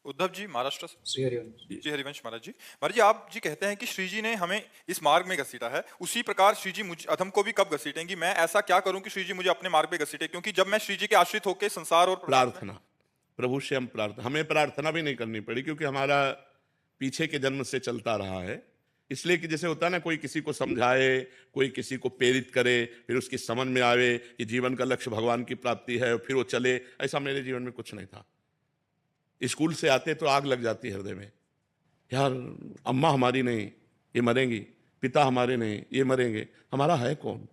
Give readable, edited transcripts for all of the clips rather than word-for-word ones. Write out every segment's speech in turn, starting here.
उद्धव जी महाराष्ट्र से। श्री हरिवंश। जी हरिवंश महाराज जी। महाराज जी, आप जी कहते हैं कि श्री जी ने हमें इस मार्ग में घसीटा है, उसी प्रकार श्री जी मुझ अधम को भी कब घसीटेंगी? मैं ऐसा क्या करूं कि श्री जी मुझे अपने मार्ग पे घसीटे? क्योंकि जब मैं श्री जी के आश्रित होकर संसार और प्रपंच में- प्रार्थना, प्रभु से हम प्रार्थना, हमें प्रार्थना भी नहीं करनी पड़ी क्योंकि हमारा पीछे के जन्म से चलता रहा है। इसलिए कि जैसे होता है ना, कोई किसी को समझाए, कोई किसी को प्रेरित करे, फिर उसकी समझ में आवे कि जीवन का लक्ष्य भगवान की प्राप्ति है, फिर वो चले, ऐसा मेरे जीवन में कुछ नहीं था। स्कूल से आते तो आग लग जाती हृदय में, यार अम्मा हमारी नहीं, ये मरेंगी, पिता हमारे नहीं, ये मरेंगे, हमारा है कौन?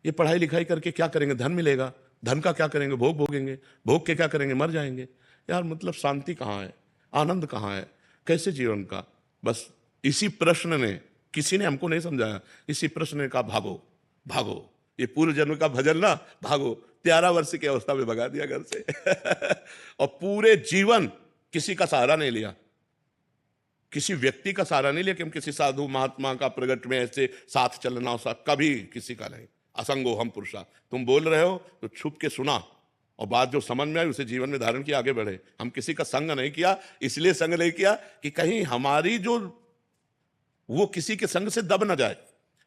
ये पढ़ाई लिखाई करके क्या करेंगे? धन मिलेगा, धन का क्या करेंगे? भोग भोगेंगे, भोग के क्या करेंगे? मर जाएंगे। यार मतलब शांति कहाँ है, आनंद कहाँ है, कैसे जीवन का? बस इसी प्रश्न ने, किसी ने हमको नहीं समझाया, इसी प्रश्न ने कहा भागो भागो, ये पूर्व जन्म का भजन ना, भागो। 13 वर्ष की अवस्था में भगा दिया घर से और पूरे जीवन किसी का सहारा नहीं लिया, किसी व्यक्ति का सहारा नहीं लिया कि हम किसी साधु महात्मा का प्रगट में ऐसे साथ चलना हो, सा कभी किसी का नहीं। असंगो हम पुरुषा, तुम बोल रहे हो तो छुप के सुना और बात जो समझ में आई उसे जीवन में धारण किया, आगे बढ़े। हम किसी का संग नहीं किया, इसलिए संग नहीं किया कि कहीं हमारी जो वो किसी के संग से दब ना जाए,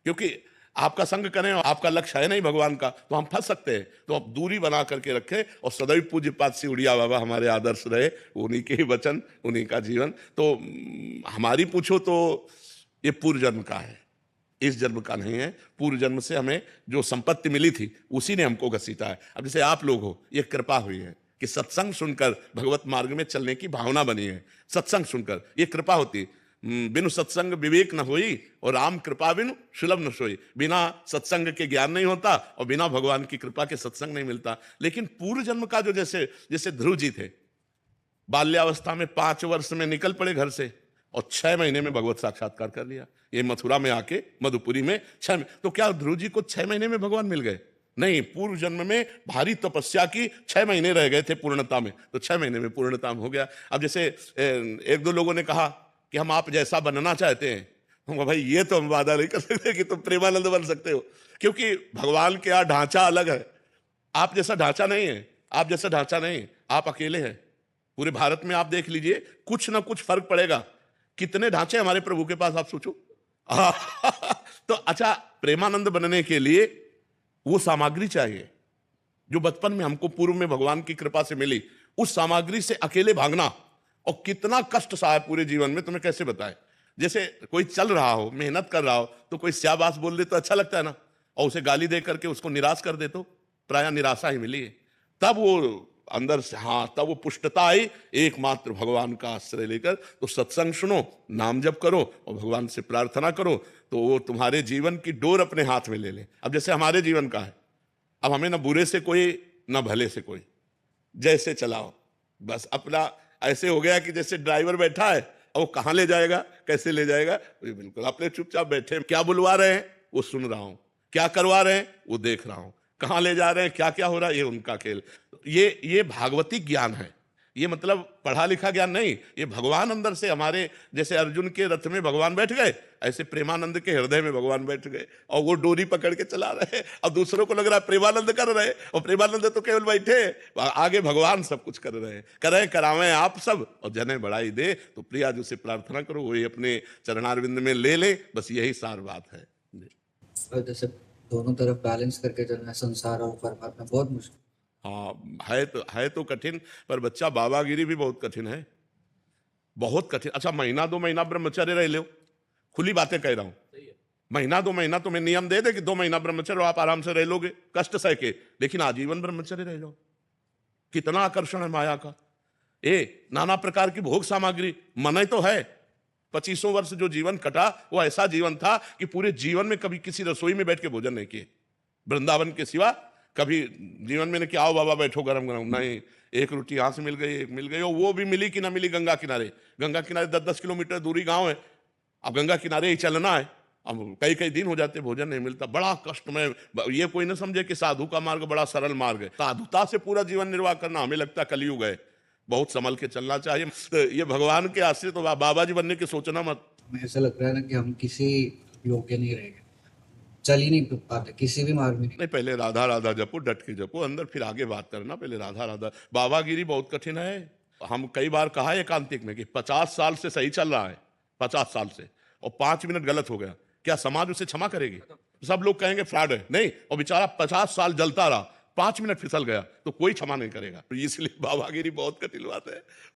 क्योंकि आपका संग करें और आपका लक्ष्य है नहीं भगवान का तो हम फंस सकते हैं। तो आप दूरी बना करके रखें और सदैव पूज्य पाद सिउड़िया बाबा हमारे आदर्श रहे, उन्हीं के ही वचन, उन्हीं का जीवन। तो हमारी पूछो तो ये पूर्व जन्म का है, इस जन्म का नहीं है। पूर्व जन्म से हमें जो संपत्ति मिली थी उसी ने हमको घसीटा है। अब जैसे आप लोग हो, ये कृपा हुई है कि सत्संग सुनकर भगवत मार्ग में चलने की भावना बनी है। सत्संग सुनकर ये कृपा होती, बिनु सत्संग विवेक न होई और राम कृपा बिनु सुलभ न सोई। बिना सत्संग के ज्ञान नहीं होता और बिना भगवान की कृपा के सत्संग नहीं मिलता। लेकिन पूर्व जन्म का जो जैसे जैसे ध्रुव जी थे, बाल्यावस्था में 5 वर्ष में निकल पड़े घर से और 6 महीने में भगवत साक्षात्कार कर लिया। ये मथुरा में आके मधुपुरी में 6 तो क्या ध्रुव जी को 6 महीने में भगवान मिल गए? नहीं, पूर्व जन्म में भारी तपस्या की, 6 महीने रह गए थे पूर्णता में, तो 6 महीने में पूर्णता हो गया। अब जैसे 1-2 लोगों ने कहा कि हम आप जैसा बनना चाहते हैं, हम कहा भाई ये तो हम वादा नहीं कर सकते कि तुम प्रेमानंद बन सकते हो, क्योंकि भगवान के यहाँ ढांचा अलग है। आप जैसा ढांचा नहीं है, आप जैसा ढांचा नहीं, आप अकेले हैं। पूरे भारत में आप देख लीजिए, कुछ ना कुछ फर्क पड़ेगा। कितने ढांचे हमारे प्रभु के पास, आप सोचो। तो अच्छा, प्रेमानंद बनने के लिए वो सामग्री चाहिए जो बचपन में हमको पूर्व में भगवान की कृपा से मिली। उस सामग्री से अकेले भागना और कितना कष्ट सहा है पूरे जीवन में, तुम्हें कैसे बताए। जैसे कोई चल रहा हो, मेहनत कर रहा हो, तो कोई स्याबास बोल दे तो अच्छा लगता है ना, और उसे गाली दे करके उसको निराश कर दे तो प्रायः निराशा ही मिली है। तब वो अंदर से, हाँ, तब वो पुष्टता आई एकमात्र भगवान का आश्रय लेकर। तो सत्संग सुनो, नाम जप करो और भगवान से प्रार्थना करो, तो वो तुम्हारे जीवन की डोर अपने हाथ में ले ले। अब जैसे हमारे जीवन का है, अब हमें ना बुरे से कोई ना भले से कोई, जैसे चलाओ बस। अपना ऐसे हो गया कि जैसे ड्राइवर बैठा है और वो कहाँ ले जाएगा, कैसे ले जाएगा, बिल्कुल अपने चुपचाप बैठे। क्या बुलवा रहे हैं वो सुन रहा हूं, क्या करवा रहे हैं वो देख रहा हूं, कहाँ ले जा रहे हैं, क्या क्या हो रहा है, ये उनका खेल। ये भागवती ज्ञान है। ये मतलब पढ़ा लिखा ज्ञान नहीं, ये भगवान अंदर से हमारे, जैसे अर्जुन के रथ में भगवान बैठ गए, ऐसे प्रेमानंद के हृदय में भगवान बैठ गए और वो डोरी पकड़ के चला रहे। और दूसरों को लग रहा है प्रेमानंद कर रहे, और प्रेमानंद तो केवल बैठे, आगे भगवान सब कुछ कर रहे हैं। करें करावें आप सब और जने बढ़ाई दे। तो प्रिया जी से प्रार्थना करो, वही अपने चरणारविंद में ले ले, बस यही सार बात है। और जैसे दोनों तरफ बैलेंस करके चलना, संसार और परमात्मा, बहुत मुश्किल। हाँ, है तो कठिन, पर बच्चा बाबागिरी भी बहुत कठिन है, बहुत कठिन। अच्छा, 1-2 महीना ब्रह्मचर्य रह लो, खुली बातें कह रहा हूं। 1-2 महीना तुम्हें नियम दे दे कि 2 महीना ब्रह्मचर्य, आप आराम से रह लोगे कष्ट सह के, लेकिन आजीवन ब्रह्मचर्य रह जाओ। कितना आकर्षण है माया का। नाना प्रकार की भोग सामग्री, मन तो है। 25 वर्ष जो जीवन कटा वो ऐसा जीवन था कि पूरे जीवन में कभी किसी रसोई में बैठ के भोजन नहीं किए, वृंदावन के सिवा कभी जीवन में ने कि आओ बाबा बैठो गरम गरम, नहीं। एक रोटी यहाँ से मिल गई, एक मिल गई, और वो भी मिली कि ना मिली गंगा किनारे। गंगा किनारे 10-10 किलोमीटर दूरी गांव है, अब गंगा किनारे ही चलना है। अब कई दिन हो जाते भोजन नहीं मिलता, बड़ा कष्ट में। ये कोई ना समझे कि साधु का मार्ग बड़ा सरल मार्ग है। साधुता से पूरा जीवन निर्वाह करना, हमें लगता है कलयुग है, बहुत संभल के चलना चाहिए। तो ये भगवान के आश्रित तो बाबा जी बनने की सोचना मत। हमें ऐसा लग रहा है ना कि हम किसी योग्य नहीं रहेंगे, चल ही नहीं पाते किसी भी मार्ग में। नहीं, पहले राधा राधा जपो, डट के जपो अंदर, फिर आगे बात करना। पहले राधा राधा, बाबागिरी बहुत कठिन है। हम कई बार कहा है एकांतिक में कि 50 साल से सही चल रहा है, 50 साल से, और 5 मिनट गलत हो गया, क्या समाज उसे क्षमा करेगी? सब लोग कहेंगे फ्रॉड है, नहीं, और बेचारा 50 साल जलता रहा, 5 मिनट फिसल गया तो कोई क्षमा नहीं करेगा। इसलिए बाबागिरी बहुत कठिन बात है।